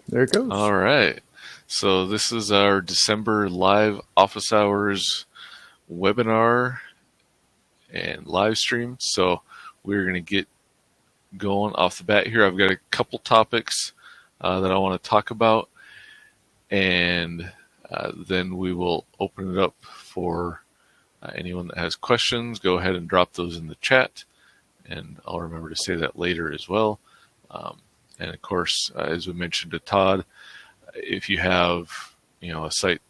There it goes. All right. So this is our December live office hours webinar and live stream. So we're going to get going off the bat here. I've got a couple topics that I want to talk about, and then we will open it up for anyone that has questions. Go ahead and drop those in the chat, and I'll remember to say that later as well. And of course, as we mentioned to Todd, if you have a site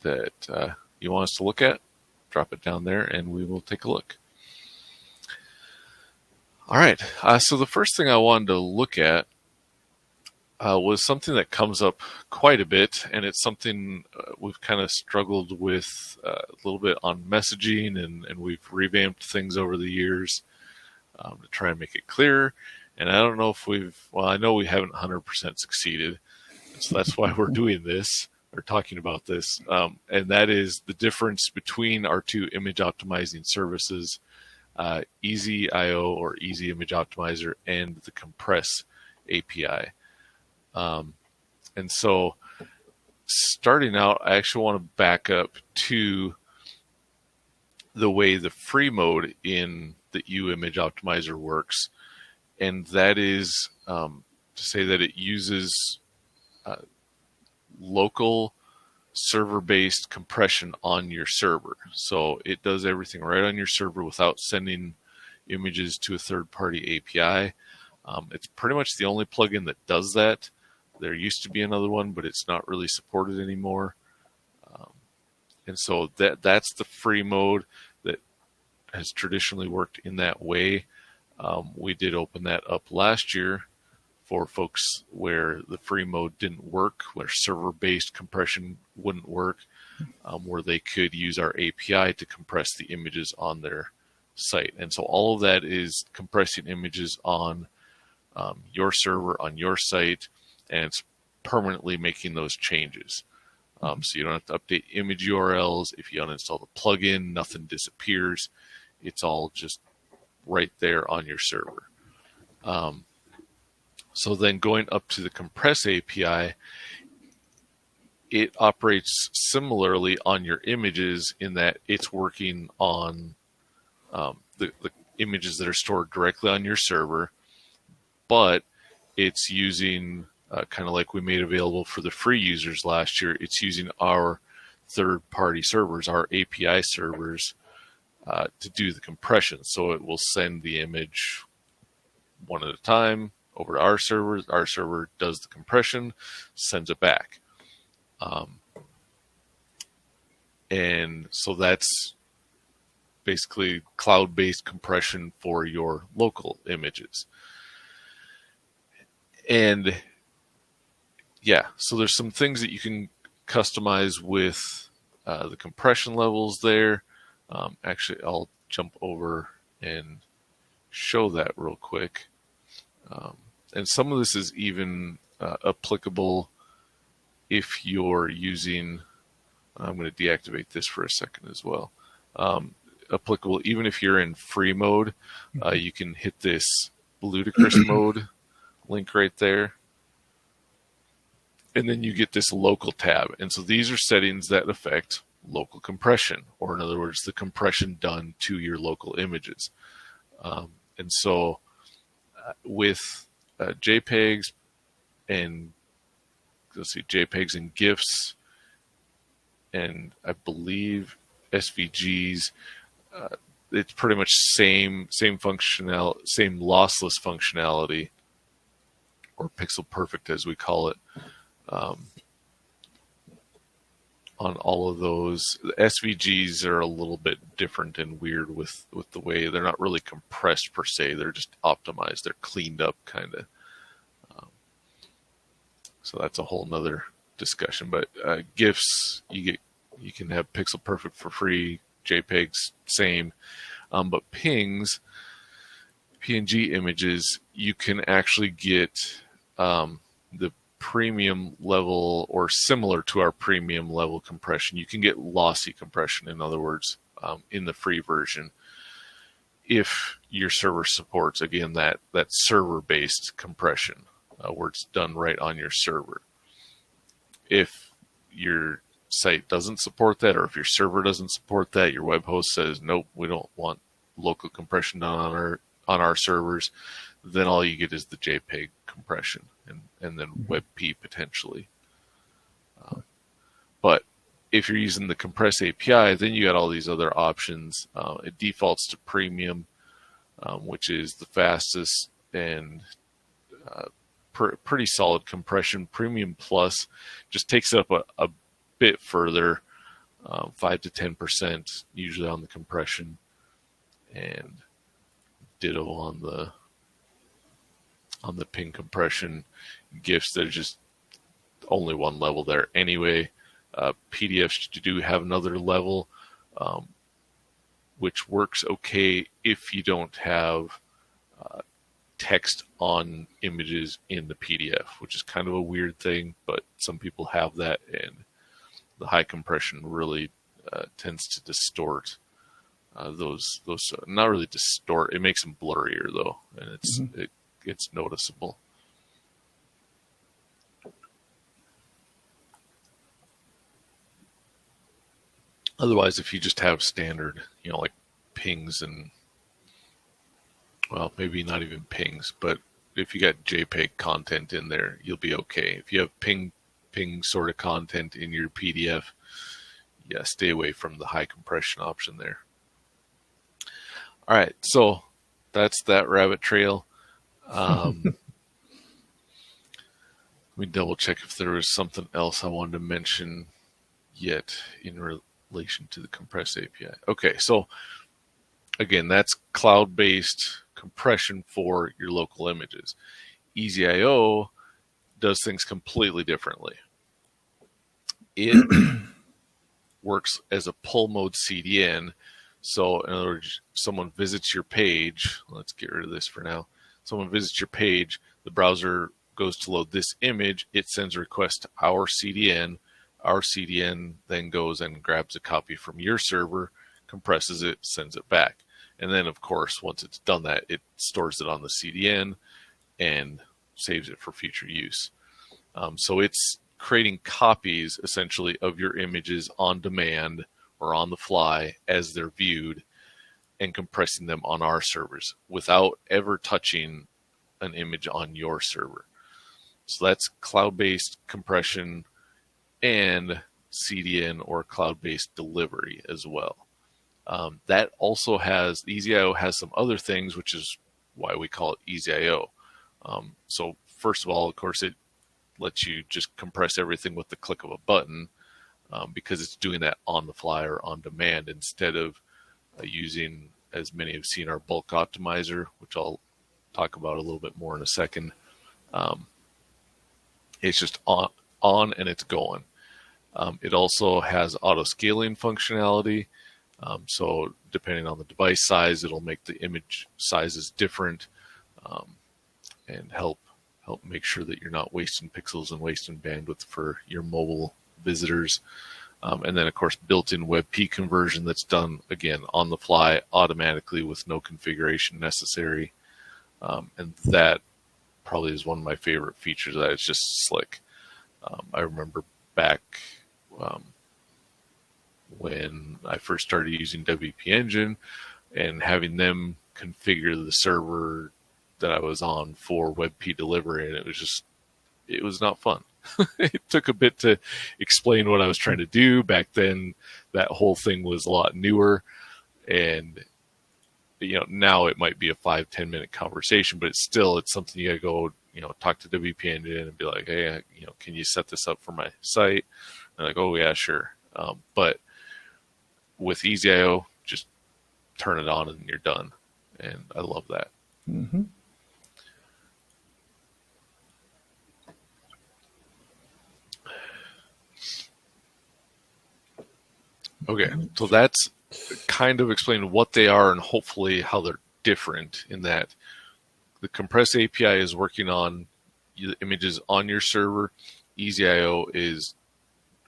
that you want us to look at, drop it down there and we will take a look. All right, so the first thing I wanted to look at was something that comes up quite a bit, and it's something we've kind of struggled with a little bit on messaging, and we've revamped things over the years to try and make it clearer. And I don't know if I know we haven't 100% succeeded, so that's why we're doing this, or talking about this, and that is the difference between our two image optimizing services, Easy IO or Easy Image Optimizer, and the Compress API. And so starting out, I actually want to back up to the way the free mode in the U Image Optimizer works. And that is to say that it uses local server-based compression on your server. So it does everything right on your server without sending images to a third-party API. It's pretty much the only plugin that does that. There used to be another one, but it's not really supported anymore. And so that's the free mode that has traditionally worked in that way. We did open that up last year for folks where the free mode didn't work, where server-based compression wouldn't work, where they could use our API to compress the images on their site. And so all of that is compressing images on your server, on your site, and it's permanently making those changes. So you don't have to update image URLs. If you uninstall the plugin, nothing disappears. It's all just right there on your server. So then going up to the Compress API, it operates similarly on your images in that it's working on the images that are stored directly on your server, but it's using, kind of like we made available for the free users last year, it's using our third-party servers, our API servers, to do the compression. So it will send the image one at a time over to our server. Our server does the compression, sends it back. And so that's basically cloud-based compression for your local images. And yeah, so there's some things that you can customize with the compression levels there. Actually, I'll jump over and show that real quick. And some of this is even applicable if you're using, I'm going to deactivate this for a second as well. Applicable even if you're in free mode, you can hit this ludicrous mode link right there. And then you get this local tab. And so these are settings that affect local compression, or in other words, the compression done to your local images. And so with JPEGs and JPEGs and GIFs, and I believe SVGs, it's pretty much same functional, same lossless functionality, or pixel perfect as we call it, on all of those. The SVGs are a little bit different and weird with the way they're not really compressed per se. They're just optimized. They're cleaned up kind of. So that's a whole nother discussion. But GIFs, you can have pixel perfect for free. JPEGs, same. But PNGs, PNG images, you can actually get the premium level, or similar to our premium level compression. You can get lossy compression, in other words, in the free version, if your server supports, again, that server-based compression, where it's done right on your server. If your site doesn't support that, or if your server doesn't support that, your web host says, nope, we don't want local compression done on our servers, then all you get is the JPEG compression and then WebP potentially. But if you're using the Compress API, then you got all these other options. It defaults to premium, which is the fastest and pretty solid compression. Premium Plus just takes it up a bit further, 5 to 10% usually on the compression, and ditto on the ping compression. GIFs, there's just only one level there anyway. PDFs do have another level, which works okay if you don't have text on images in the PDF, which is kind of a weird thing, but some people have that, and the high compression really tends to distort those. Not really distort, it makes them blurrier though, and it's noticeable. Otherwise, if you just have standard, like pings and, well, maybe not even pings, but if you got JPEG content in there, you'll be okay. If you have ping sort of content in your PDF, yeah, stay away from the high compression option there. All right, so that's that rabbit trail. Let me double check if there was something else I wanted to mention yet in relation to the Compress API. Okay, so again, that's cloud-based compression for your local images. EasyIO does things completely differently. It works as a pull mode CDN. So in other words, someone visits your page. Let's get rid of this for now. Someone visits your page, the browser goes to load this image, it sends a request to our CDN. Our CDN then goes and grabs a copy from your server, compresses it, sends it back. And then, of course, once it's done that, it stores it on the CDN and saves it for future use. So it's creating copies, essentially, of your images on demand or on the fly as they're viewed and compressing them on our servers without ever touching an image on your server. So that's cloud-based compression and CDN or cloud-based delivery as well. That also has, EasyIO has some other things, which is why we call it EasyIO. So first of all, of course, it lets you just compress everything with the click of a button because it's doing that on the fly or on demand instead of using, as many have seen, our bulk optimizer, which I'll talk about a little bit more in a second. It's just on and it's going. It also auto scaling functionality. So depending on the device size, it'll make the image sizes different and help make sure that you're not wasting pixels and wasting bandwidth for your mobile visitors. And then, of course, built-in WebP conversion that's done, again, on the fly, automatically with no configuration necessary. And that probably is one of my favorite features. That it's just slick. I remember back when I first started using WP Engine and having them configure the server that I was on for WebP delivery, and it was not fun. It took a bit to explain what I was trying to do. Back then, that whole thing was a lot newer, and now it might be a 5-10 minute conversation, but it's something you gotta go, talk to WP Engine and be like, hey, can you set this up for my site? And they're like, oh yeah, sure. But with EasyIO, just turn it on and you're done. And I love that. Mm-hmm. Okay, so that's kind of explaining what they are and hopefully how they're different, in that the Compress API is working on the images on your server. EasyIO is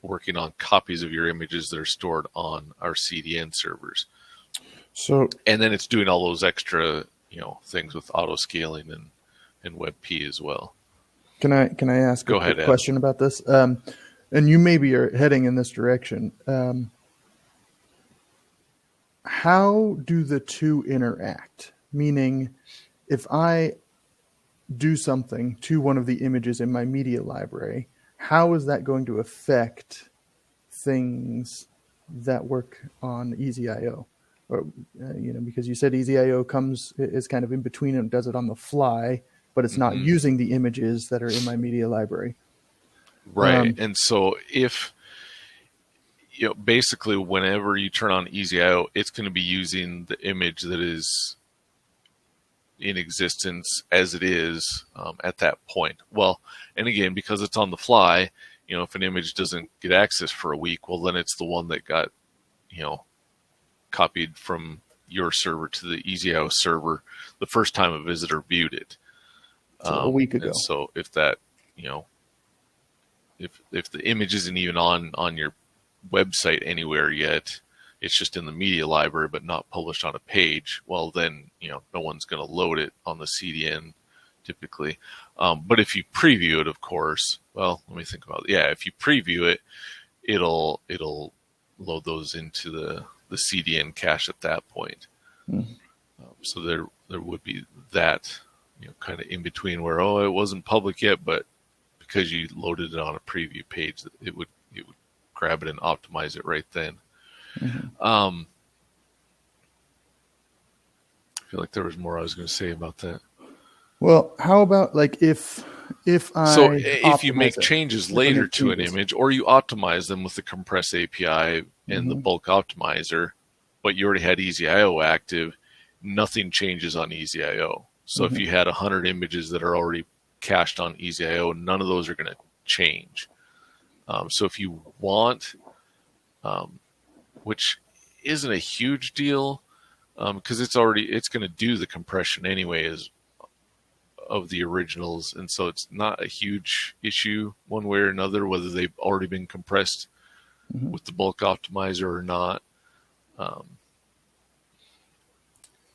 working on copies of your images that are stored on our CDN servers. And then it's doing all those extra, things with auto scaling and WebP as well. Can I ask a quick question about this? and you maybe are heading in this direction. How do the two interact? Meaning, if I do something to one of the images in my media library, how is that going to affect things that work on EasyIO? Or, because you said EasyIO is kind of in between and does it on the fly, but it's not using the images that are in my media library. Right. And so if, basically whenever you turn on EasyIO, it's going to be using the image that is in existence as it is at that point. Well, and again, because it's on the fly, if an image doesn't get access for a week, well, then it's the one that got, copied from your server to the EasyIO server the first time a visitor viewed it. So a week ago. And so if that, if the image isn't even on your website anywhere yet, it's just in the media library but not published on a page, well then, no one's going to load it on the CDN typically. But if you preview it, of course, well, let me think about it. Yeah, if you preview it, it'll load those into the CDN cache at that point. So there would be that, kind of in between where, it wasn't public yet, but because you loaded it on a preview page, it would grab it and optimize it right then. I feel like there was more I was going to say about that. Well, how about if you make changes later to an image, or you optimize them with the Compress API and the bulk optimizer, but you already had EasyIO active, nothing changes on EasyIO. So if you had 100 images that are already cached on EasyIO, none of those are going to change. So if you want, which isn't a huge deal, because it's going to do the compression anyway of the originals, and so it's not a huge issue one way or another whether they've already been compressed with the bulk optimizer or not.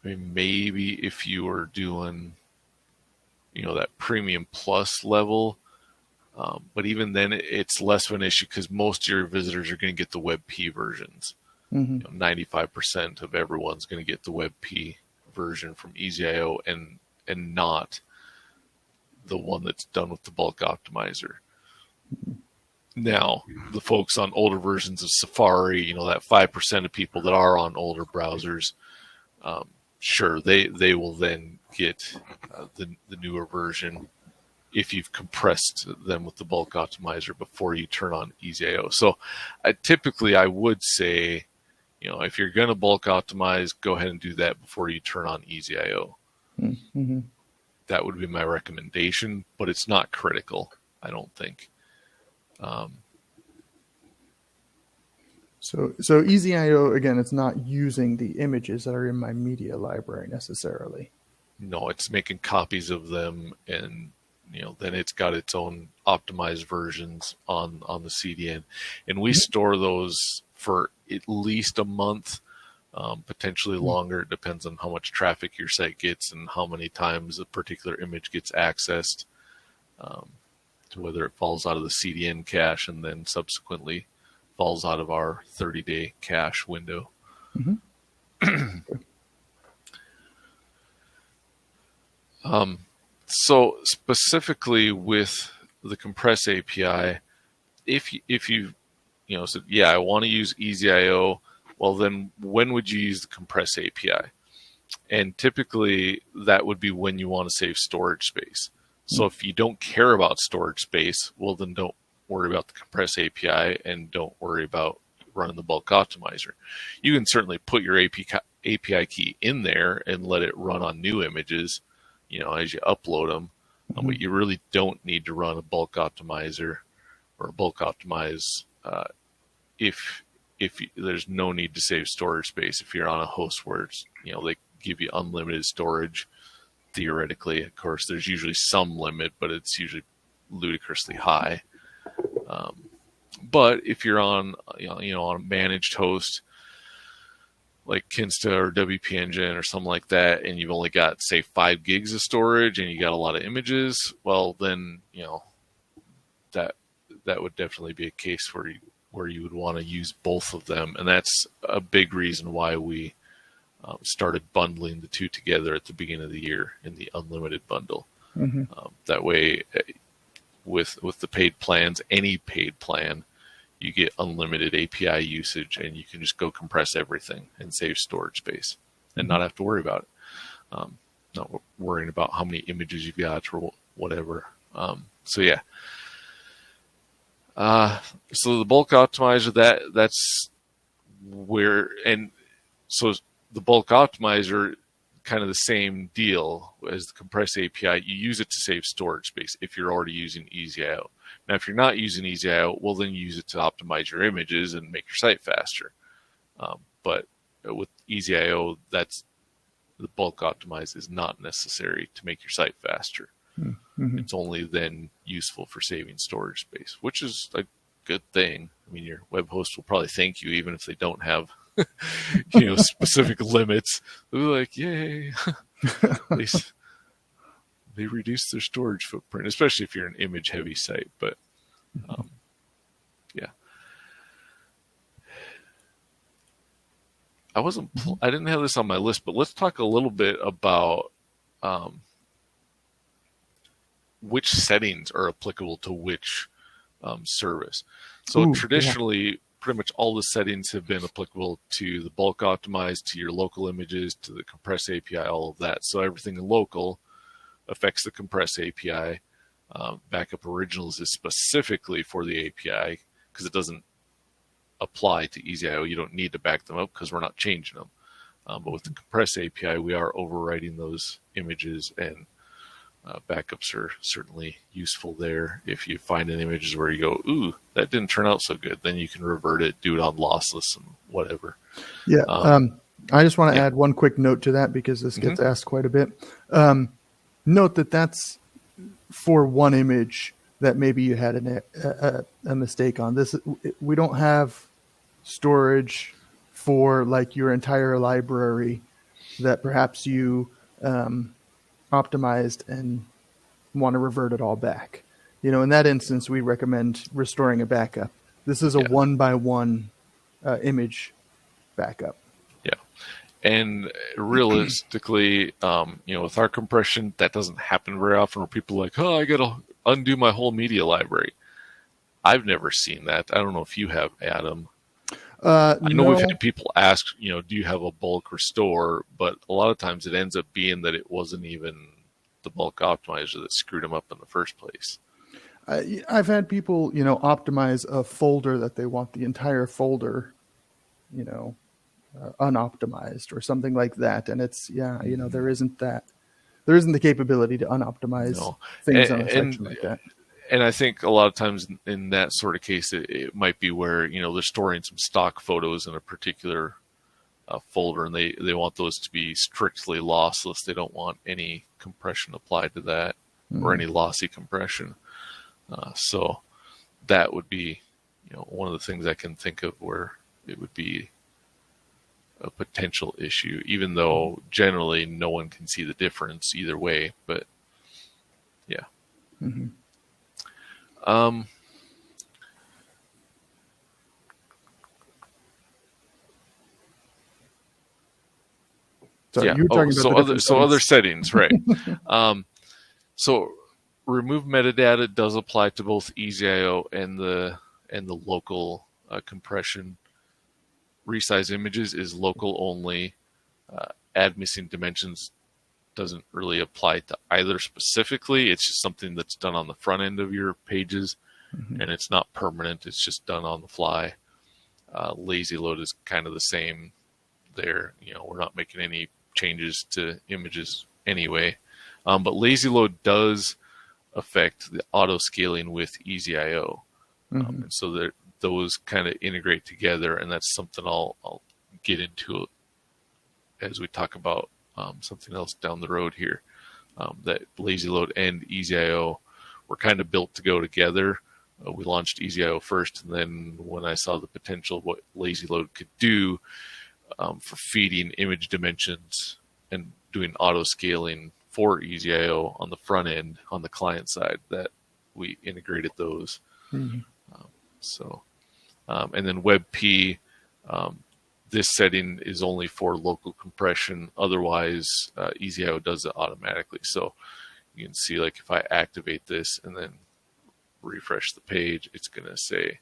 Maybe if you were doing, that premium plus level, but even then it's less of an issue because most of your visitors are going to get the WebP versions. 95% of everyone's going to get the WebP version from EasyIO and not the one that's done with the bulk optimizer. Now, the folks on older versions of Safari, that 5% of people that are on older browsers, sure, they will then get the newer version if you've compressed them with the bulk optimizer before you turn on EasyIO. So typically I would say, if you're going to bulk optimize, go ahead and do that before you turn on EasyIO. That would be my recommendation, but it's not critical, I don't think. So EasyIO, again, it's not using the images that are in my media library necessarily. No, it's making copies of them, and then it's got its own optimized versions on the CDN. And we store those for at least a month, potentially longer. It depends on how much traffic your site gets and how many times a particular image gets accessed, to whether it falls out of the CDN cache and then subsequently falls out of our 30-day cache window. So specifically with the Compress API, if you said, yeah, I want to use EasyIO, well then when would you use the Compress API? And typically that would be when you want to save storage space. So if you don't care about storage space, well then don't worry about the Compress API and don't worry about running the bulk optimizer. You can certainly put your API key in there and let it run on new images, as you upload them, but you really don't need to run a bulk optimizer or a bulk optimize if there's no need to save storage space. If you're on a host where it's, they give you unlimited storage, theoretically, of course, there's usually some limit, but it's usually ludicrously high. But if you're on, on a managed host like Kinsta or WP Engine or something like that, and you've only got, say, 5 gigs of storage and you got a lot of images, well, then, that that would definitely be a case where you would want to use both of them, and that's a big reason why we started bundling the two together at the beginning of the year in the unlimited bundle. That way, with the paid plans, any paid plan, you get unlimited API usage, and you can just go compress everything and save storage space and not have to worry about it. Not worrying about how many images you've got or whatever. So yeah. So the bulk optimizer, that's where, and so the bulk optimizer, kind of the same deal as the compress API. You use it to save storage space if you're already using EasyIO. Now, if you're not using EasyIO, well, then you use it to optimize your images and make your site faster. But with EasyIO, that's the bulk optimize is not necessary to make your site faster. It's only then useful for saving storage space, which is a good thing. I mean, your web host will probably thank you, even if they don't have specific limits. They'll be like, yay. At least they reduce their storage footprint, especially if you're an image heavy site. But yeah. I didn't have this on my list, but let's talk a little bit about which settings are applicable to which service. So traditionally, pretty much all the settings have been applicable to the bulk optimize, to your local images, to the compress API, all of that. So everything local affects the compress API. Backup originals is specifically for the API because it doesn't apply to EasyIO. You don't need to back them up because we're not changing them. But with the compress API, we are overwriting those images, and backups are certainly useful there. If you find an image where you go, ooh, that didn't turn out so good, then you can revert it, do it on lossless and whatever. Yeah. I just want to add one quick note to that because this gets asked quite a bit. Note that that's for one image that maybe you had a mistake on. This, we don't have storage for like your entire library that perhaps you optimized and want to revert it all back. In that instance, we recommend restoring a backup. This is a one-by-one image backup. Yeah. And realistically, with our compression, that doesn't happen very often where people are like, oh, I got to undo my whole media library. I've never seen that. I don't know if you have, Adam. I know we've had people ask, do you have a bulk restore? But a lot of times it ends up being that it wasn't even the bulk optimizer that screwed them up in the first place. I've had people, optimize a folder that they want the entire folder, unoptimized or something like that. And it's, there isn't the capability to unoptimize things on a section like that. And I think a lot of times in that sort of case, it might be where, they're storing some stock photos in a particular folder, and they want those to be strictly lossless. They don't want any compression applied to that or any lossy compression. So that would be, one of the things I can think of where it would be a potential issue, even though generally no one can see the difference either way. But yeah. So you were talking about other settings, right? So remove metadata does apply to both EasyIO and the local compression. Resize images is local only. Add missing dimensions doesn't really apply to either specifically. It's just something that's done on the front end of your pages, and it's not permanent. It's just done on the fly. Lazy load is kind of the same there. We're not making any changes to images anyway. But lazy load does affect the auto scaling with EasyIO. And so those kind of integrate together, and that's something I'll get into as we talk about something else down the road here. That lazy load and EasyIO were kind of built to go together. We launched EasyIO first, and then when I saw the potential of what lazy load could do for feeding image dimensions and doing auto scaling for EasyIO on the front end, on the client side, that we integrated those. So, and then WebP, this setting is only for local compression. Otherwise, EasyIO does it automatically. So you can see, like, if I activate this and then refresh the page, it's going to say,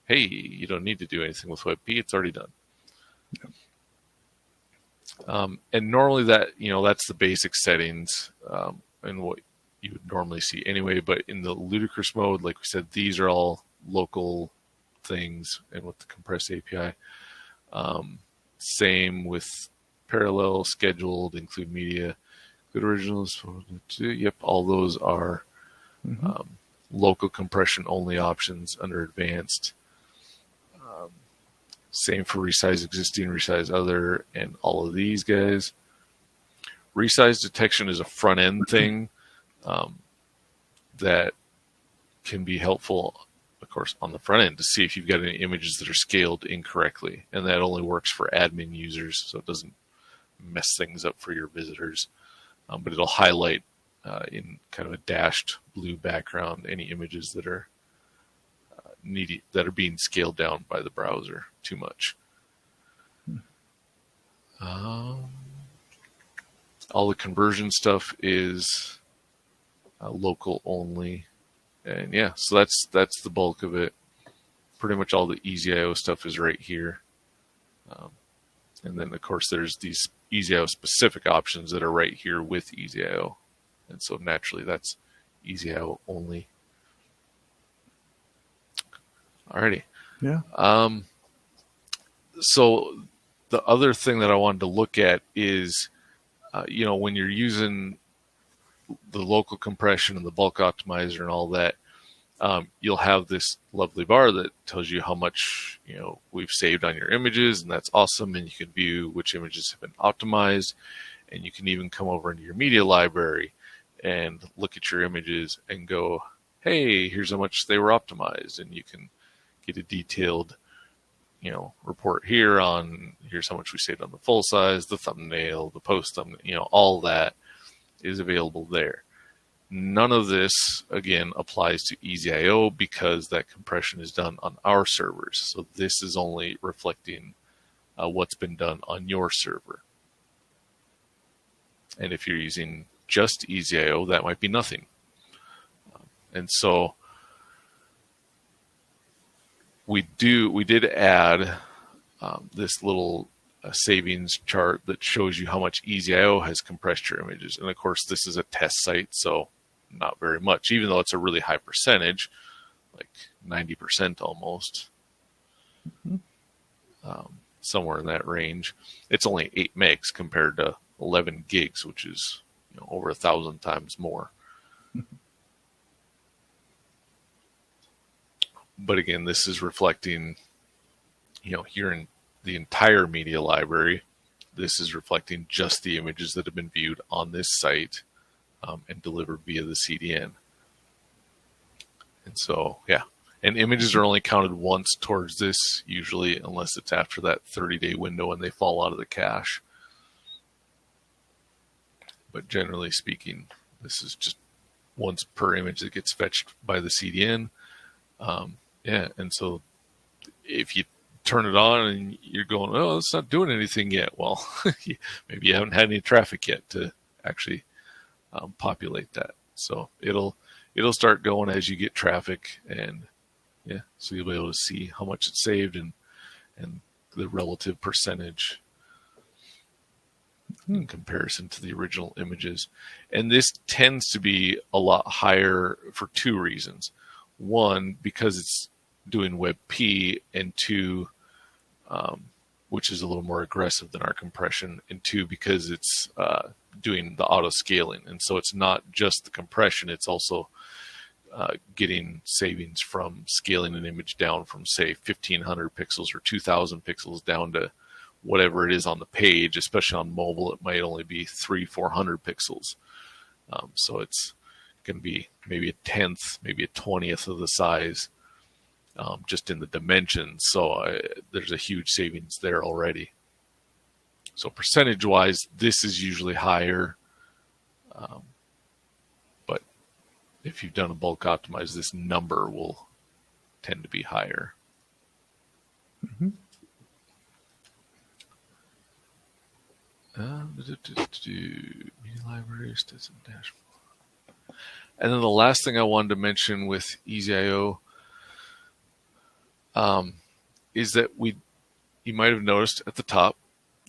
hey, you don't need to do anything with WebP. It's already done. And normally that's the basic settings and what you would normally see anyway. But in the ludicrous mode, like we said, these are all local things, and with the compress API. Same with parallel, scheduled, include media, include originals. Yep, all those are local compression only options under advanced. Same for resize existing, resize other, and all of these guys. Resize detection is a front end thing that can be helpful, of course, on the front end to see if you've got any images that are scaled incorrectly. And that only works for admin users, so it doesn't mess things up for your visitors. But it'll highlight in kind of a dashed blue background any images that are that are being scaled down by the browser too much. All the conversion stuff is local only, and yeah, so that's the bulk of it. Pretty much all the EasyIO stuff is right here, and then of course there's these EasyIO specific options that are right here with EasyIO, and so naturally that's EasyIO only. Alrighty. Yeah. So the other thing that I wanted to look at is, when you're using the local compression and the bulk optimizer and all that, you'll have this lovely bar that tells you how much we've saved on your images, and that's awesome. And you can view which images have been optimized, and you can even come over into your media library and look at your images and go, hey, here's how much they were optimized, and you can get a detailed report here on here's how much we saved on the full size, the thumbnail, the post thumbnail, all that is available there. None of this, again, applies to EasyIO because that compression is done on our servers. So this is only reflecting what's been done on your server. And if you're using just EasyIO, that might be nothing. And so we did add this little savings chart that shows you how much EasyIO has compressed your images. And of course, this is a test site, so not very much, even though it's a really high percentage, like 90% almost, somewhere in that range. It's only 8 megs compared to 11 gigs, which is over 1,000 times more. But again, this is reflecting, here in the entire media library, this is reflecting just the images that have been viewed on this site and delivered via the CDN. And so, yeah. And images are only counted once towards this, usually, unless it's after that 30-day window and they fall out of the cache. But generally speaking, this is just once per image that gets fetched by the CDN. And so if you turn it on and you're going, oh, it's not doing anything yet, well, maybe you haven't had any traffic yet to actually populate that. So it'll start going as you get traffic, and so you'll be able to see how much it's saved and the relative percentage in comparison to the original images. And this tends to be a lot higher for 2 reasons. One, because it's doing WebP, and 2, which is a little more aggressive than our compression, and 2, because it's doing the auto scaling. And so it's not just the compression, it's also getting savings from scaling an image down from, say, 1,500 pixels or 2,000 pixels down to whatever it is on the page. Especially on mobile, it might only be 300-400 pixels. So it's going to be maybe a 10th, maybe a 20th of the size, just in the dimensions. So there's a huge savings there already. So percentage-wise, this is usually higher. But if you've done a bulk optimize, this number will tend to be higher. Mm-hmm. Media libraries, dashboard. And then the last thing I wanted to mention with EasyIO is that you might have noticed at the top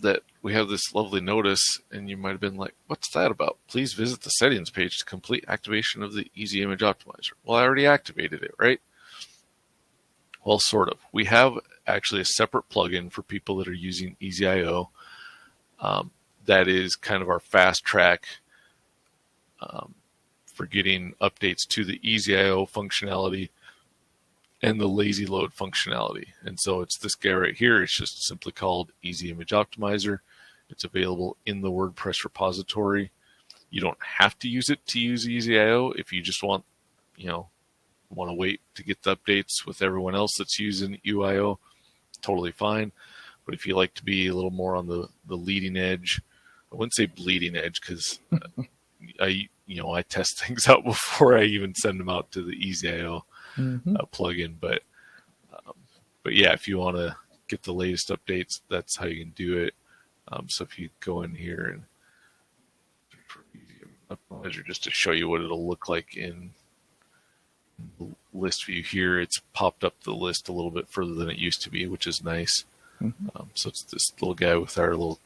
that we have this lovely notice, and you might have been like, what's that about? Please visit the settings page to complete activation of the Easy Image Optimizer. Well, I already activated it, right? Well, sort of. We have actually a separate plugin for people that are using EasyIO that is kind of our fast track for getting updates to the EasyIO functionality and the lazy load functionality. And so it's this guy right here. It's just simply called Easy Image Optimizer. It's available in the WordPress repository. You don't have to use it to use EasyIO. If you just want to wait to get the updates with everyone else that's using UIO, totally fine. But if you like to be a little more on the leading edge, I wouldn't say bleeding edge, because I test things out before I even send them out to the EasyIO plugin. But yeah, if you want to get the latest updates, that's how you can do it. So if you go in here and Optimizer, just to show you what it'll look like in the list view here, it's popped up the list a little bit further than it used to be, which is nice. So it's this little guy with our little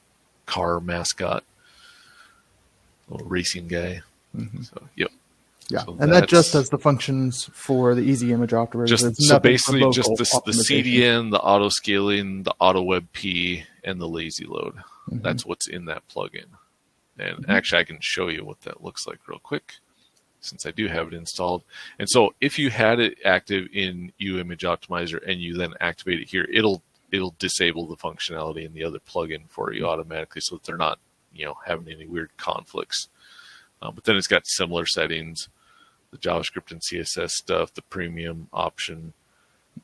car mascot, little racing guy. So, yep. Yeah, so and that just does the functions for the Easy Image Optimizer. So basically just the CDN, the auto scaling, the auto WebP, and the lazy load. That's what's in that plugin. And actually, I can show you what that looks like real quick, since I do have it installed. And so if you had it active in Image Optimizer and you then activate it here, it'll disable the functionality in the other plugin for you automatically, so that they're not having any weird conflicts. But then it's got similar settings, the JavaScript and CSS stuff, the premium option,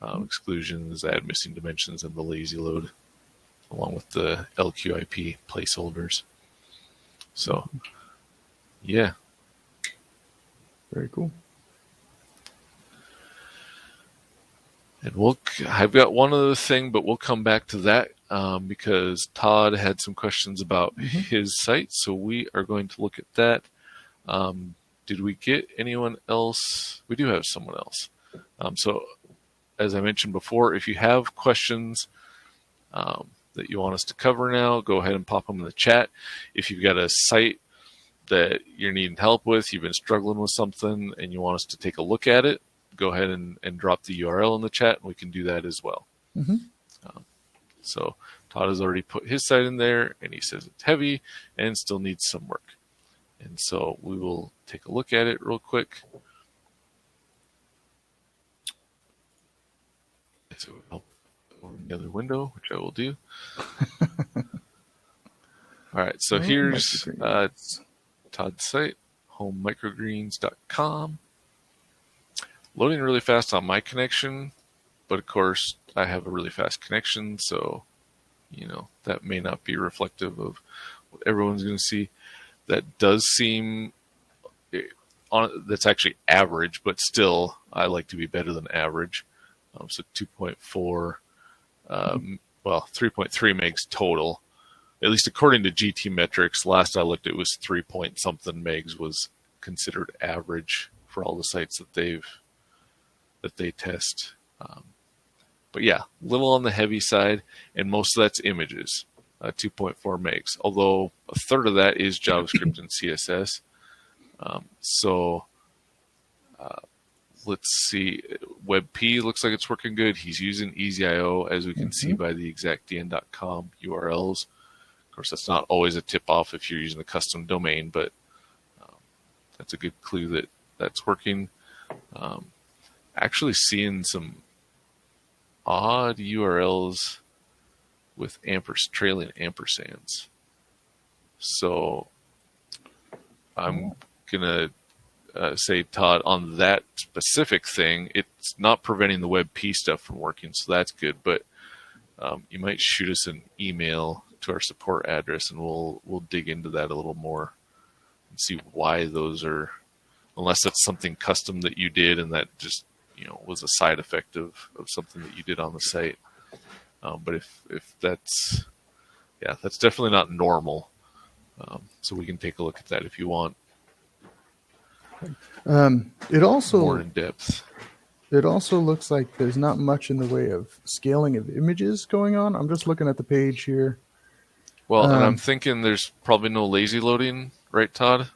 exclusions, add missing dimensions, and the lazy load, along with the LQIP placeholders. So, yeah. Very cool. And I've got one other thing, but we'll come back to that because Todd had some questions about his site. So we are going to look at that. Did we get anyone else? We do have someone else. So as I mentioned before, if you have questions that you want us to cover now, go ahead and pop them in the chat. If you've got a site that you're needing help with, you've been struggling with something and you want us to take a look at it, go ahead and drop the URL in the chat, and we can do that as well. So Todd has already put his site in there, and he says it's heavy and still needs some work. And so we will take a look at it real quick. So I'll open the other window, which I will do. All right, so here's Todds Site, homemicrogreens.com. Loading really fast on my connection, but of course I have a really fast connection, so that may not be reflective of what everyone's going to see. That does seem that's actually average, but still I like to be better than average. So 2.4, 3.3 megs total, at least according to GT metrics. Last I looked, it was 3 point something megs was considered average for all the sites that they test. But yeah, little on the heavy side, and most of that's images, 2.4 megs, although a third of that is JavaScript and CSS. Let's see, WebP looks like it's working good. He's using EasyIO, as we can see by the exactdn.com URLs. Of course, that's not always a tip-off if you're using a custom domain, but that's a good clue that that's working. Actually seeing some odd URLs with trailing ampersands. So I'm going to say, Todd, on that specific thing, it's not preventing the WebP stuff from working, so that's good. But you might shoot us an email to our support address, and we'll dig into that a little more and see why those are, unless that's something custom that you did and that just was a side effect of something that you did on the site. But if that's definitely not normal. So we can take a look at that if you want. It also more in depth. It also looks like there's not much in the way of scaling of images going on. I'm just looking at the page here. Well, and I'm thinking there's probably no lazy loading, right, Todd?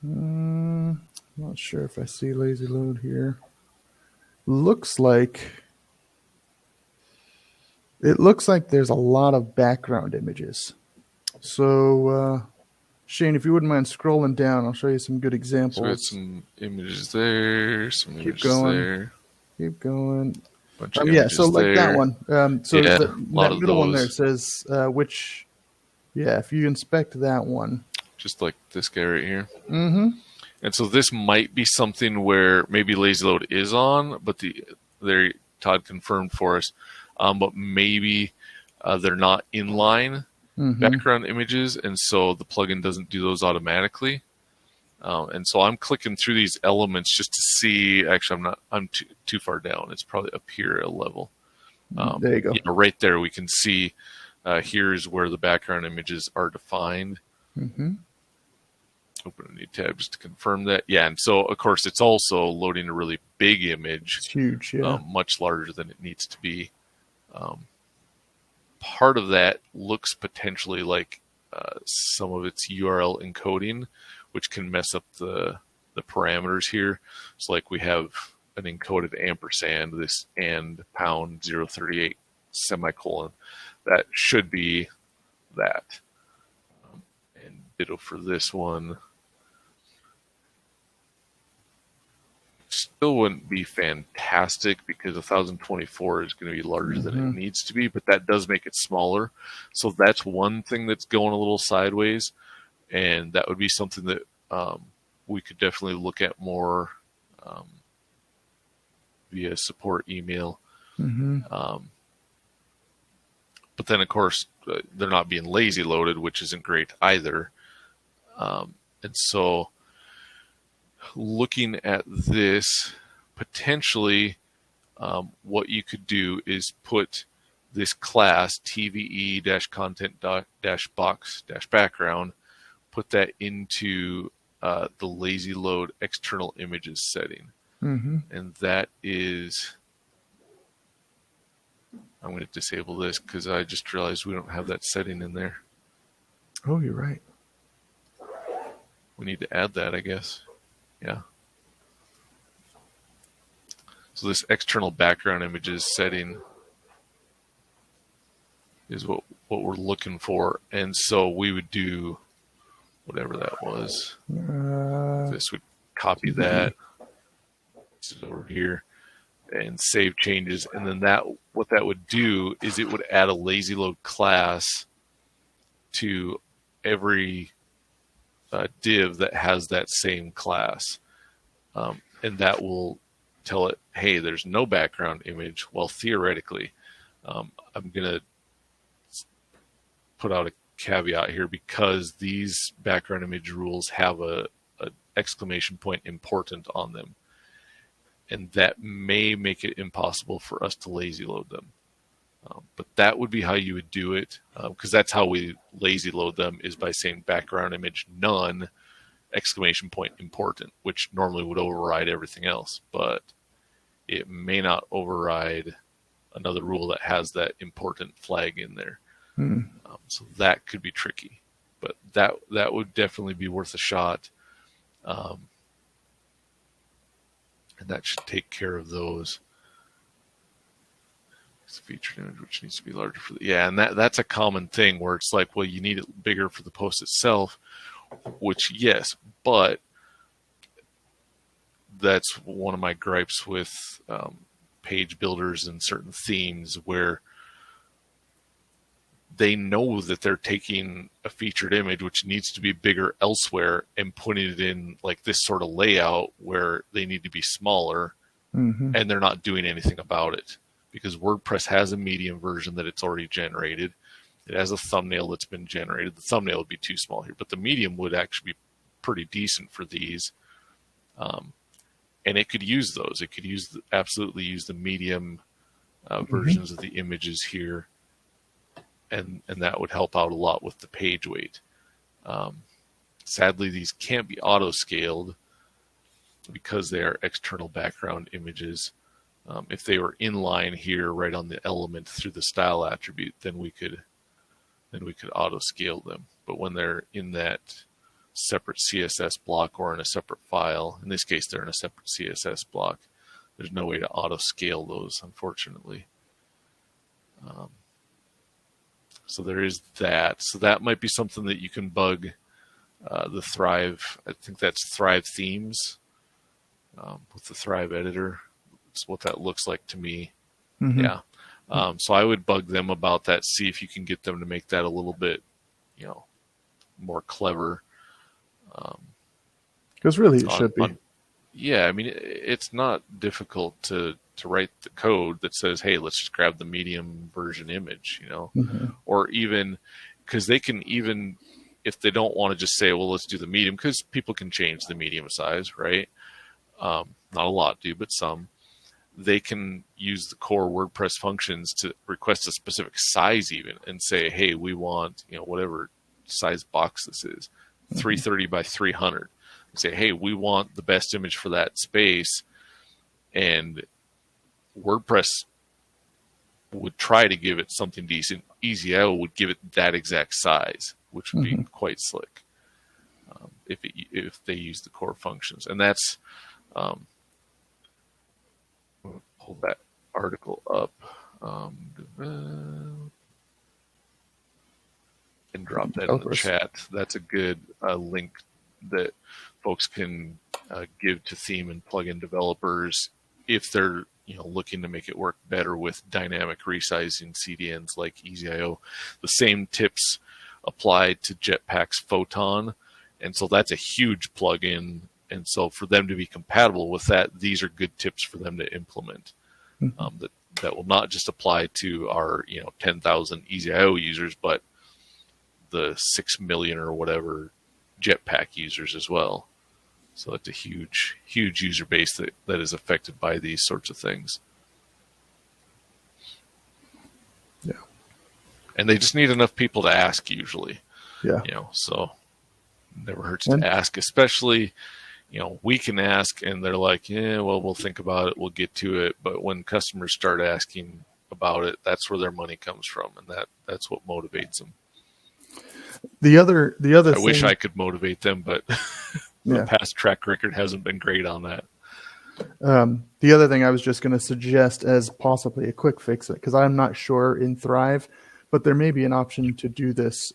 I'm not sure if I see lazy load here. It looks like there's a lot of background images. So, Shane, if you wouldn't mind scrolling down, I'll show you some good examples. So we got some images there, some images there. Keep going. Bunch of images so like there. that one. That middle one there says which. Yeah, if you inspect that one. Just like this guy right here. Mm-hmm. And so this might be something where maybe lazy load is on, but Todd confirmed for us, but maybe they're not inline background images, and so the plugin doesn't do those automatically. And so I'm clicking through these elements just to see. Actually, I'm too far down. It's probably up here a level. There you go. Right there, we can see here's where the background images are defined. Mm-hmm. Open a new tab just to confirm that. Yeah, and so, of course, it's also loading a really big image. It's huge, yeah. Much larger than it needs to be. Part of that looks potentially like some of its URL encoding, which can mess up the parameters here. So like we have an encoded ampersand, this and pound 038 semicolon. That should be that. And ditto for this one. Still wouldn't be fantastic because 1024 is going to be larger than it needs to be, but that does make it smaller. So that's one thing that's going a little sideways, and that would be something that we could definitely look at more via support email. But then, of course, they're not being lazy loaded, which isn't great either. And so looking at this, potentially what you could do is put this class TVE-content-box-background, put that into the lazy load external images setting. And that is, I'm going to disable this because I just realized we don't have that setting in there. Oh, you're right. We need to add that, I guess. Yeah. So this external background images setting is what we're looking for. And so we would do whatever that was. This would copy that. This is over here. And save changes. And then what that would do is it would add a lazy load class to every div that has that same class. And that will tell it, hey, there's no background image. Well, theoretically, I'm going to put out a caveat here because these background image rules have a exclamation point important on them. And that may make it impossible for us to lazy load them. But that would be how you would do it, because that's how we lazy load them, is by saying background image none, exclamation point important, which normally would override everything else. But it may not override another rule that has that important flag in there. So that could be tricky. But that would definitely be worth a shot. And that should take care of those. It's a featured image which needs to be larger for and that's a common thing where it's like, well, you need it bigger for the post itself, which yes, but that's one of my gripes with page builders and certain themes where they know that they're taking a featured image which needs to be bigger elsewhere and putting it in like this sort of layout where they need to be smaller, and they're not doing anything about it because WordPress has a medium version that it's already generated. It has a thumbnail that's been generated. The thumbnail would be too small here, but the medium would actually be pretty decent for these. And and it could use those. It could absolutely use the medium versions of the images here, and that would help out a lot with the page weight. Sadly, these can't be auto-scaled because they are external background images. If they were inline here, right on the element through the style attribute, then we could auto-scale them. But when they're in that separate CSS block or in a separate file, in this case they're in a separate CSS block, there's no way to auto-scale those, unfortunately. So there is that. So that might be something that you can bug the Thrive. I think that's Thrive themes with the Thrive editor. That's what that looks like to me. Yeah. So I would bug them about that. See if you can get them to make that a little bit, more clever. Because really it should be. Yeah, I mean, it's not difficult to write the code that says, hey, let's just grab the medium version image, or even because they can, even if they don't want to just say, well, let's do the medium, because people can change the medium size, right? Not a lot do, but some. They can use the core WordPress functions to request a specific size even and say, hey, we want, whatever size box this is, 330 by 300. Say, hey, we want the best image for that space, and WordPress would try to give it something decent. EasyIO would give it that exact size, which would be quite slick if they use the core functions. And that's pull that article up and drop that in the chat. That's a good link that folks can give to theme and plugin developers if they're looking to make it work better with dynamic resizing CDNs like EasyIO. The same tips apply to Jetpack's Photon, and so that's a huge plugin. And so for them to be compatible with that, these are good tips for them to implement. That will not just apply to our 10,000 EasyIO users, but the 6 million or whatever Jetpack users as well. So it's a huge user base that is affected by these sorts of things. Yeah. And they just need enough people to ask usually. Yeah. So it never hurts to ask, especially, we can ask and they're like, yeah, well, we'll think about it. We'll get to it. But when customers start asking about it, that's where their money comes from. And that's what motivates them. The other I wish I could motivate them, but the past track record hasn't been great on that. The other thing I was just going to suggest as possibly a quick fix, because I'm not sure in Thrive, but there may be an option to do this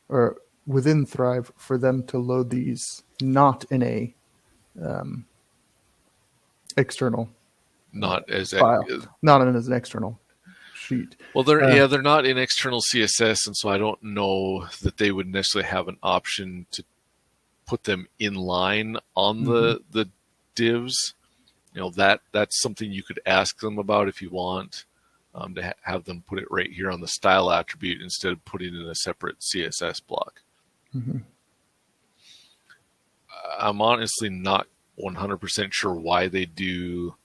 or within Thrive for them to load these not in a external file, not in as an external sheet. Well, they're not in external CSS, and so I don't know that they would necessarily have an option to put them in line on the divs. That's something you could ask them about if you want to have them put it right here on the style attribute instead of putting it in a separate CSS block. I'm honestly not 100% sure why they do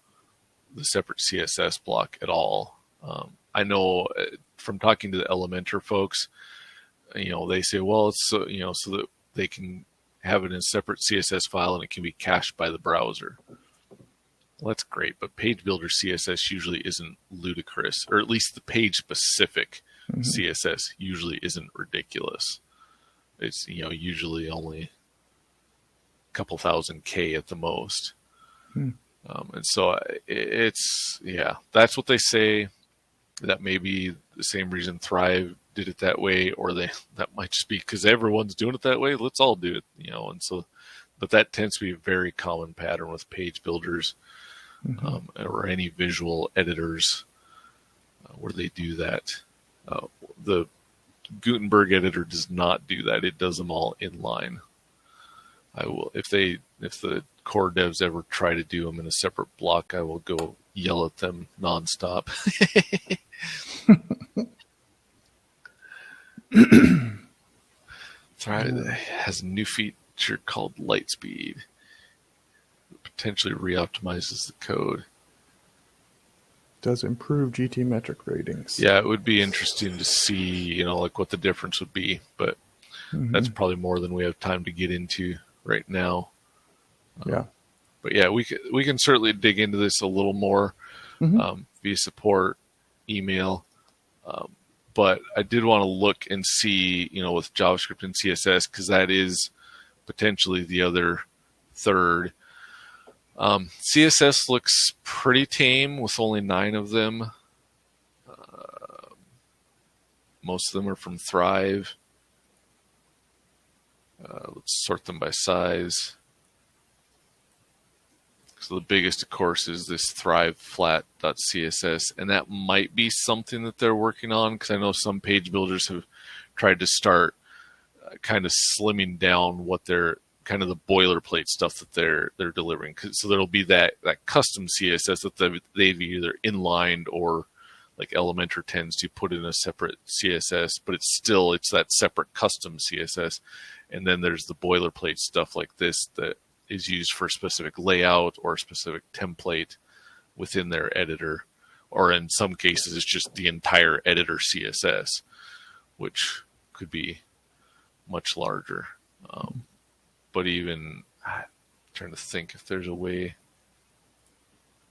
the separate CSS block at all. I know from talking to the Elementor folks, they say, well, it's so that they can have it in a separate CSS file and it can be cached by the browser. Well, that's great, but Page Builder CSS usually isn't ludicrous, or at least the page-specific CSS usually isn't ridiculous. It's usually only a couple thousand K at the most. And so that's what they say. That may be the same reason Thrive did it that way, or that might just be because everyone's doing it that way. Let's all do it, and so, but that tends to be a very common pattern with page builders or any visual editors where they do that. The Gutenberg editor does not do that. It does them all in line. I will, if the core devs ever try to do them in a separate block, I will go yell at them nonstop. Thrive has a new feature called Lightspeed. potentially re-optimizes the code. Does improve GT metric ratings. Yeah, it would be interesting to see, like what the difference would be, but that's probably more than we have time to get into right now. Yeah. But yeah, we can certainly dig into this a little more via support, email. But I did want to look and see, with JavaScript and CSS, because that is potentially the other third. CSS looks pretty tame with only 9 of them. Most of them are from Thrive. Let's sort them by size. So the biggest, of course, is this Thrive flat.css, and that might be something that they're working on, because I know some page builders have tried to start kind of slimming down what they're kind of the boilerplate stuff that they're delivering. So there'll be that custom CSS that they've either inlined or like Elementor tends to put in a separate CSS, but it's that separate custom CSS. And then there's the boilerplate stuff like this that is used for a specific layout or a specific template within their editor, or in some cases it's just the entire editor CSS, which could be much larger. But even, I'm trying to think if there's a way.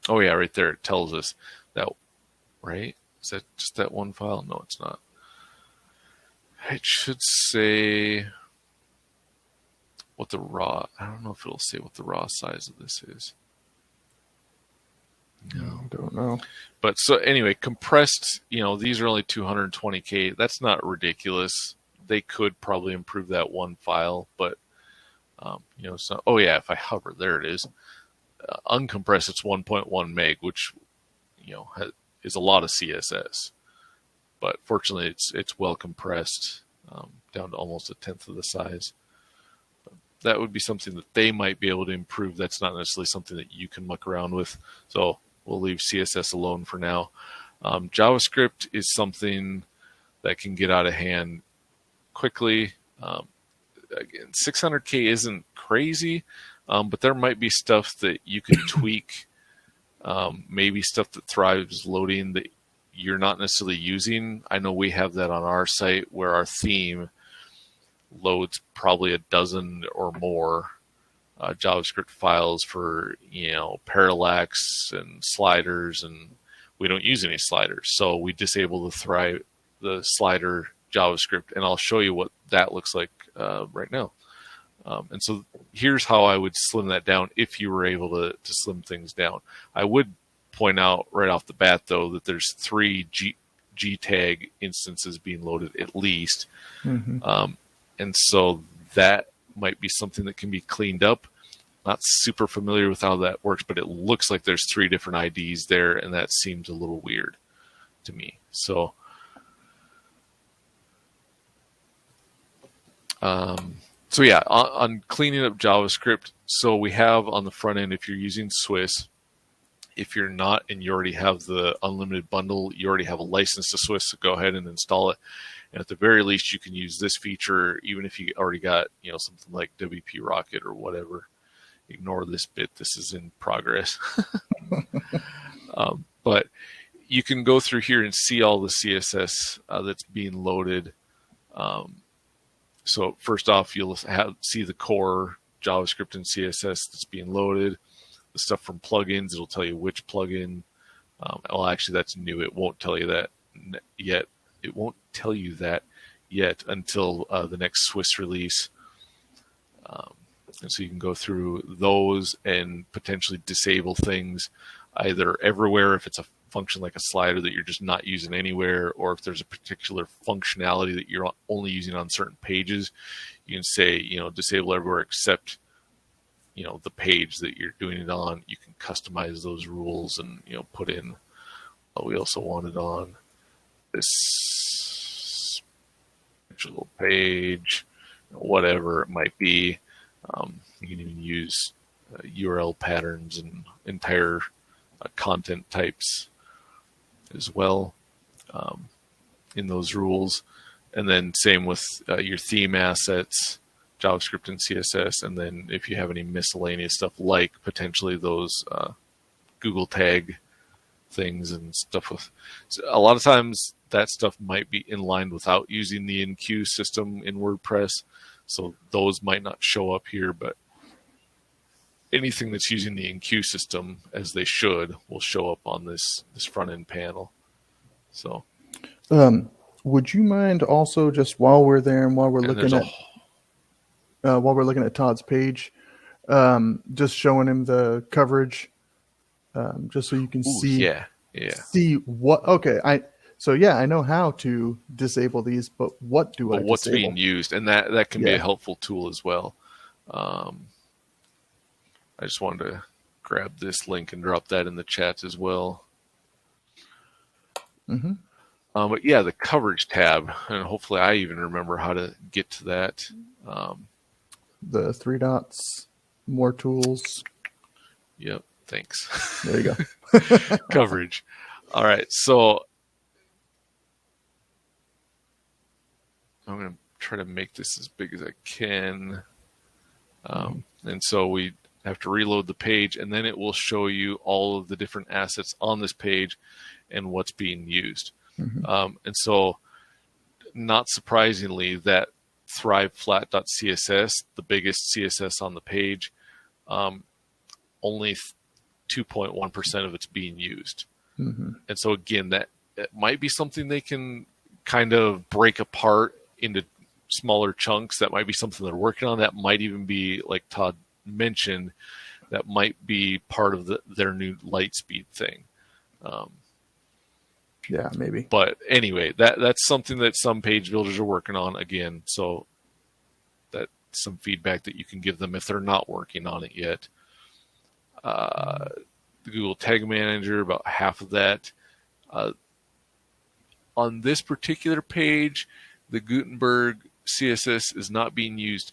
Oh yeah, right there it tells us that, right? Is that just that one file? No, it's not. It should say what the raw, I don't know if it'll say what the raw size of this is. No, don't know. But so anyway, compressed, these are only 220K. That's not ridiculous. They could probably improve that one file, but so, oh yeah, if I hover, there it is. Uncompressed, it's 1.1 meg, which, is a lot of CSS. But fortunately, it's well compressed down to almost a tenth of the size. But that would be something that they might be able to improve. That's not necessarily something that you can muck around with. So we'll leave CSS alone for now. JavaScript is something that can get out of hand quickly. Again, 600K isn't crazy, but there might be stuff that you can tweak. Maybe stuff that Thrive's loading that you're not necessarily using. I know we have that on our site where our theme loads probably a dozen or more JavaScript files for parallax and sliders, and we don't use any sliders, so we disable the slider JavaScript, and I'll show you what that looks like right now. And so here's how I would slim that down if you were able to slim things down. I would point out right off the bat, though, that there's 3 G-tag instances being loaded at least. And so that might be something that can be cleaned up. Not super familiar with how that works, but it looks like there's 3 different IDs there, and that seems a little weird to me. So yeah, on cleaning up JavaScript, so we have on the front end, if you're using SWIS, if you're not and you already have the unlimited bundle, you already have a license to SWIS, so go ahead and install it. And at the very least, you can use this feature, even if you already got something like WP Rocket or whatever. Ignore this bit, this is in progress. But you can go through here and see all the CSS that's being loaded. So first off, you'll see the core JavaScript and CSS that's being loaded. The stuff from plugins, it'll tell you which plugin. Well, actually, that's new. It won't tell you that yet. It won't tell you that yet until the next SWIS release. And so you can go through those and potentially disable things either everywhere if it's a function like a slider that you're just not using anywhere, or if there's a particular functionality that you're only using on certain pages, you can say, disable everywhere except, the page that you're doing it on. You can customize those rules and, put in what we also wanted on this little page, whatever it might be. You can even use URL patterns and entire content types as well in those rules. And then same with your theme assets. JavaScript and CSS, and then if you have any miscellaneous stuff like potentially those Google tag things and stuff with. So a lot of times that stuff might be inlined without using the enqueue system in WordPress, so those might not show up here, but anything that's using the enqueue system as they should will show up on this front end panel. So would you mind also, just while we're there and while we're looking at Todd's page, just showing him the coverage, just so you can see what. Okay, I know how to disable these, but what do I disable? What's being used, and that can be a helpful tool as well. I just wanted to grab this link and drop that in the chat as well. Mm-hmm. But yeah, the coverage tab, and hopefully I even remember how to get to that. The 3 dots, more tools. Yep, thanks. There you go. Coverage. All right, so I'm going to try to make this as big as I can. And so we have to reload the page, and then it will show you all of the different assets on this page and what's being used. Mm-hmm. And so, not surprisingly, that thriveflat.css, the biggest CSS on the page, only 2.1% of it's being used. Mm-hmm. And so again, that might be something they can kind of break apart into smaller chunks. That might be something they're working on. That might even be, like Todd mentioned, that might be part of their new Lightspeed thing. Yeah, maybe. But anyway, that's something that some page builders are working on again. So that's some feedback that you can give them if they're not working on it yet. The Google Tag Manager, about half of that. On this particular page, the Gutenberg CSS is not being used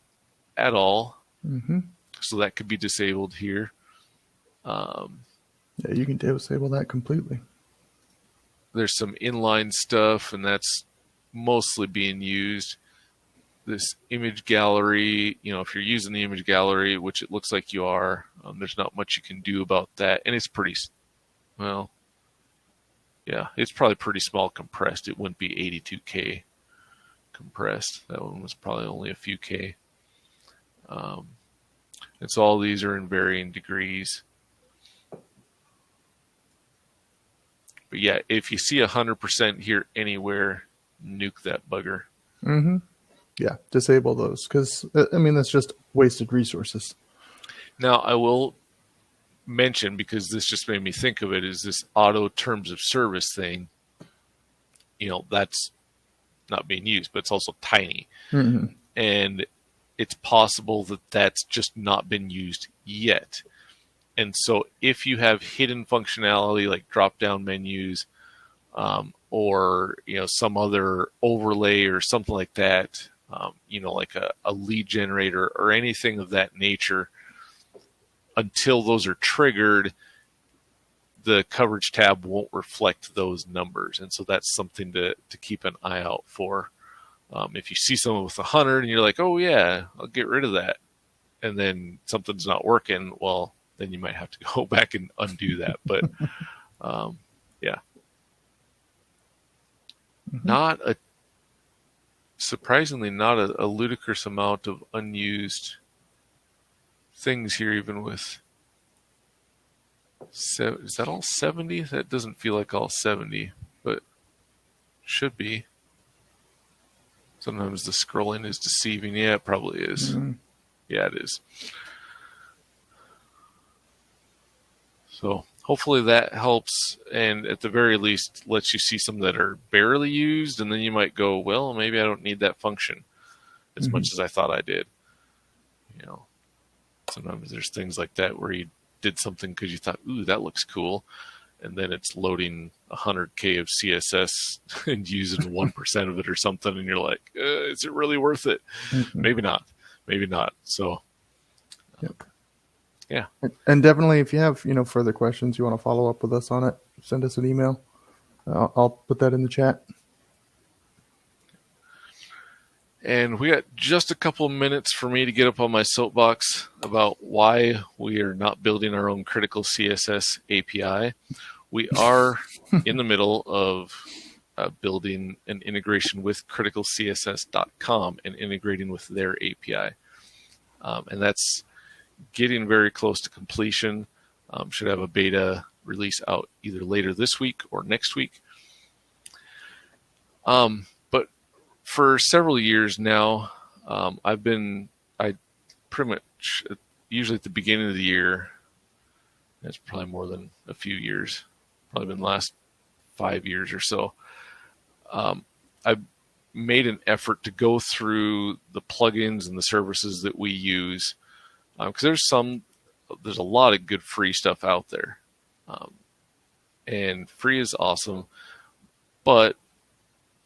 at all. Mm-hmm. So that could be disabled here. Yeah, you can disable that completely. There's some inline stuff, and that's mostly being used. This image gallery, if you're using the image gallery, which it looks like you are, there's not much you can do about that. And it's pretty, it's probably pretty small compressed. It wouldn't be 82K compressed. That one was probably only a few K. And so all these are in varying degrees. But yeah, if you see 100% here anywhere, nuke that bugger. Mm-hmm. Yeah, disable those, because, that's just wasted resources. Now, I will mention, because this just made me think of it, is this auto terms of service thing. That's not being used, but it's also tiny. Mm-hmm. And it's possible that that's just not been used yet. And so if you have hidden functionality like drop-down menus or some other overlay or something like that, like a lead generator or anything of that nature, until those are triggered, the coverage tab won't reflect those numbers. And so that's something to keep an eye out for. If you see someone with 100 and you're like, oh yeah, I'll get rid of that, and then something's not working, well, then you might have to go back and undo that. But yeah. Mm-hmm. Surprisingly not a ludicrous amount of unused things here, even with, is that all 70? That doesn't feel like all 70, but should be. Sometimes the scrolling is deceiving. Yeah, it probably is. Mm-hmm. Yeah, it is. So hopefully that helps, and at the very least lets you see some that are barely used, and then you might go, well, maybe I don't need that function as much as I thought I did. Sometimes there's things like that where you did something because you thought, ooh, that looks cool, and then it's loading 100K of CSS and using 1% of it or something, and you're like, is it really worth it? Mm-hmm. Maybe not. So yep. Yeah. And definitely, if you have further questions, you want to follow up with us on it, send us an email. I'll put that in the chat. And we got just a couple of minutes for me to get up on my soapbox about why we are not building our own critical CSS API. We are in the middle of building an integration with criticalcss.com and integrating with their API. And that's getting very close to completion. Should have a beta release out either later this week or next week. But for several years now, I pretty much, usually at the beginning of the year, it's probably more than a few years, probably been the last 5 years or so, I've made an effort to go through the plugins and the services that we use, because there's a lot of good free stuff out there, and free is awesome. But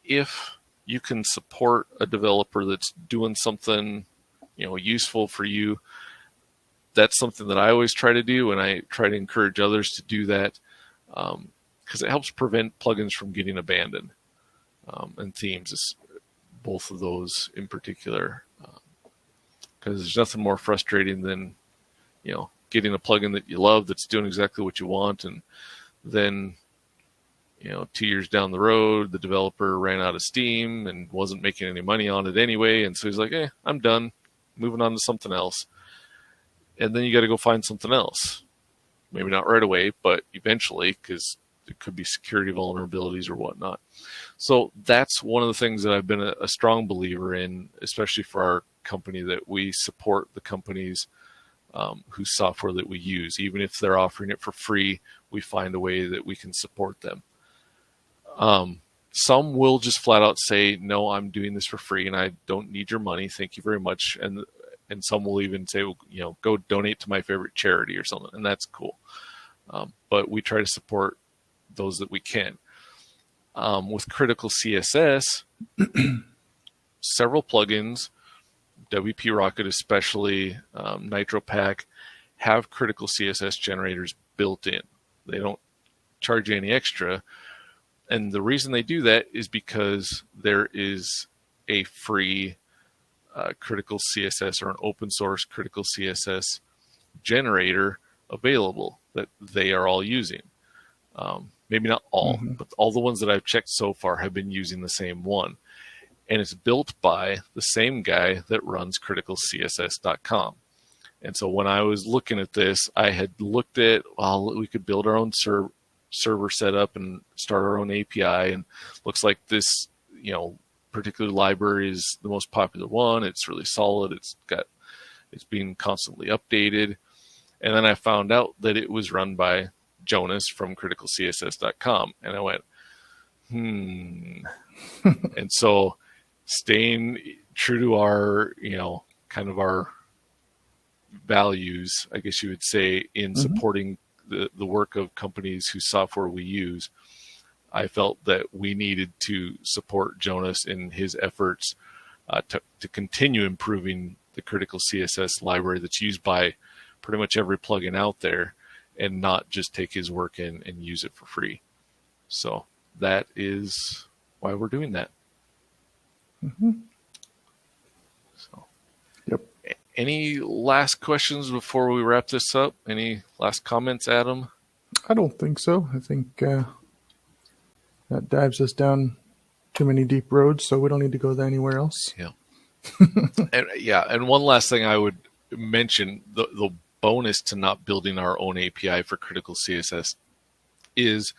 if you can support a developer that's doing something, useful for you, that's something that I always try to do, and I try to encourage others to do that, because it helps prevent plugins from getting abandoned, and themes, both of those in particular, because there's nothing more frustrating than getting a plugin that you love that's doing exactly what you want, and then 2 years down the road the developer ran out of steam and wasn't making any money on it anyway, and so he's like, I'm done, moving on to something else. And then you got to go find something else, maybe not right away, but eventually, because it could be security vulnerabilities or whatnot. So that's one of the things that I've been a strong believer in, especially for our company, that we support the companies whose software that we use. Even if they're offering it for free, we find a way that we can support them. Some will just flat out say, no, I'm doing this for free and I don't need your money, thank you very much. And some will even say, go donate to my favorite charity or something, and that's cool. But we try to support those that we can. With Critical CSS, several plugins, WP Rocket especially, NitroPack, have Critical CSS generators built in. They don't charge you any extra. And the reason they do that is because there is a free Critical CSS or an open source Critical CSS generator available that they are all using. Maybe not all, but all the ones that I've checked so far have been using the same one. And it's built by the same guy that runs criticalcss.com. And so when I was looking at this, I had looked at, we could build our own server setup and start our own API. And looks like this, particular library is the most popular one. It's really solid. It's being constantly updated. And then I found out that it was run by Jonas from criticalcss.com. And I went, And so staying true to our, kind of our values, I guess you would say, in supporting the work of companies whose software we use, I felt that we needed to support Jonas in his efforts to continue improving the Critical CSS library that's used by pretty much every plugin out there, and not just take his work in and use it for free. So that is why we're doing that. So, yep. Any last questions before we wrap this up? Any last comments, Adam? I don't think so. I think that dives us down too many deep roads, so we don't need to go there anywhere else. Yeah. And one last thing I would mention, the bonus to not building our own API for Critical CSS is,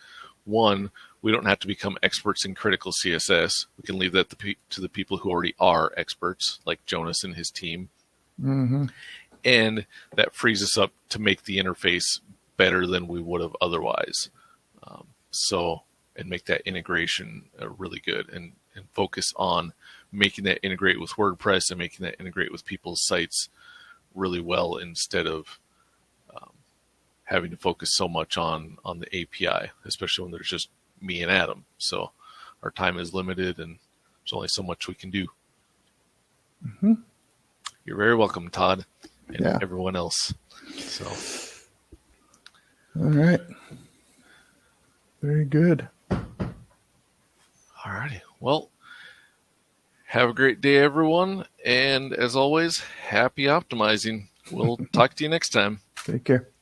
one, we don't have to become experts in Critical CSS. We can leave that to the people who already are experts, like Jonas and his team. And that frees us up to make the interface better than we would have otherwise. And make that integration really good, and focus on making that integrate with WordPress and making that integrate with people's sites really well, instead of having to focus so much on the API, especially when there's just me and Adam. So our time is limited and there's only so much we can do. You're very welcome, Todd, and everyone else. So, all right. Very good. All righty. Well, Have a great day, everyone. And as always, happy optimizing. We'll talk to you next time. Take care.